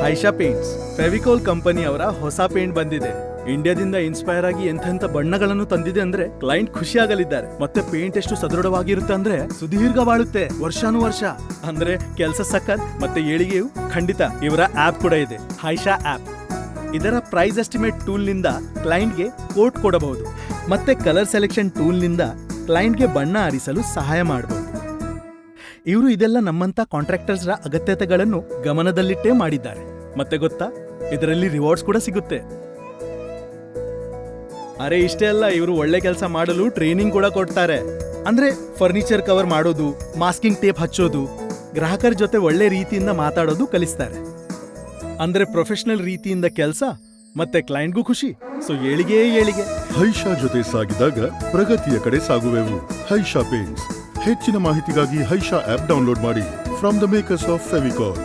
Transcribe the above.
ಹೈಶಾ paints Fevicol company ಅವರ ಹೊಸ paint ಬಂದಿದೆ. ಇಂಡಿಯಾದಿಂದ ಇನ್ಸ್ಪೈರ್ ಆಗಿ ಎಂತೆಂಥ ಬಣ್ಣಗಳನ್ನು ತಂದಿದೆ ಅಂದ್ರೆ ಕ್ಲೈಂಟ್ ಖುಷಿಯಾಗಲಿದ್ದಾರೆ. ಮತ್ತೆ ಪೇಂಟ್ ಎಷ್ಟು ಸದೃಢವಾಗಿರುತ್ತೆ ಅಂದ್ರೆ ಸುದೀರ್ಘ ಬಾಳುತ್ತೆ, ವರ್ಷಾನುವರ್ಷ. ಅಂದ್ರೆ ಕೆಲಸ ಸಖತ್ ಮತ್ತೆ ಏಳಿಗೆಯು ಖಂಡಿತ. ಇವರ ಆಪ್ ಕೂಡ ಇದೆ, ಹೈಶಾ ಆಪ್. ಇದರ ಪ್ರೈಸ್ ಎಸ್ಟಿಮೇಟ್ ಟೂಲ್ ನಿಂದ ಕ್ಲೈಂಟ್ಗೆ ಕೋಟ್ ಕೊಡಬಹುದು. ಮತ್ತೆ ಕಲರ್ ಸೆಲೆಕ್ಷನ್ ಟೂಲ್ ನಿಂದ ಕ್ಲೈಂಟ್ಗೆ ಬಣ್ಣ ಆರಿಸಲು ಸಹಾಯ ಮಾಡಬಹುದು. ಇವರು ಇದೆಲ್ಲ ನಮ್ಮಂತ ಕಾಂಟ್ರಾಕ್ಟರ್ಸ್ರ ಅಗತ್ಯತೆಗಳನ್ನು ಗಮನದಲ್ಲಿಟ್ಟೇ ಮಾಡಿದ್ದಾರೆ. ಮತ್ತೆ ಗೊತ್ತಾ, ಇದರಲ್ಲಿ ರಿವಾರ್ಡ್ಸ್ ಕೂಡ ಸಿಗುತ್ತೆ. ಅರೆ ಇಷ್ಟೇ ಅಲ್ಲ, ಇವರು ಒಳ್ಳೆ ಕೆಲಸ ಮಾಡಲು ಟ್ರೈನಿಂಗ್ ಕೂಡ ಕೊಡ್ತಾರೆ. ಅಂದ್ರೆ ಫರ್ನಿಚರ್ ಕವರ್ ಮಾಡೋದು, ಮಾಸ್ಕಿಂಗ್ ಟೇಪ್ ಹಚ್ಚೋದು, ಗ್ರಾಹಕರ ಜೊತೆ ಒಳ್ಳೆ ರೀತಿಯಿಂದ ಮಾತಾಡೋದು ಕಲಿಸ್ತಾರೆ. ಅಂದ್ರೆ ಪ್ರೊಫೆಷನಲ್ ರೀತಿಯಿಂದ ಕೆಲಸ ಮತ್ತೆ ಕ್ಲೈಂಟ್ಗೂ ಖುಷಿ. ಸೊ ಏಳಿಗೆ. ಹೈಶಾ ಜೊತೆ ಸಾಗಿದಾಗ ಪ್ರಗತಿಯ ಕಡೆ ಸಾಗುವೆವು. ಹೈಶಾ ಪೇಂಟ್ಸ್. ಹೆಚ್ಚಿನ ಮಾಹಿತಿಗಾಗಿ ಹೈಶಾ ಆಪ್ ಡೌನ್ಲೋಡ್ ಮಾಡಿ from the makers of Fevicol.